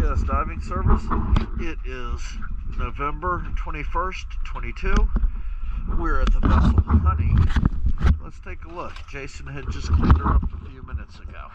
U.S. diving service. It is November 21st, 22. We're at the vessel Honey. Let's take a look. Jason had just cleaned her up a few minutes ago.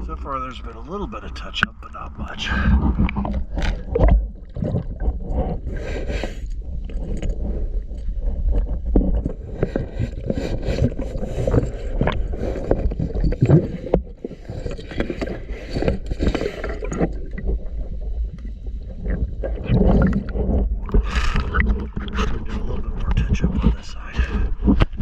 So far there's been a little bit of touch up, but not much.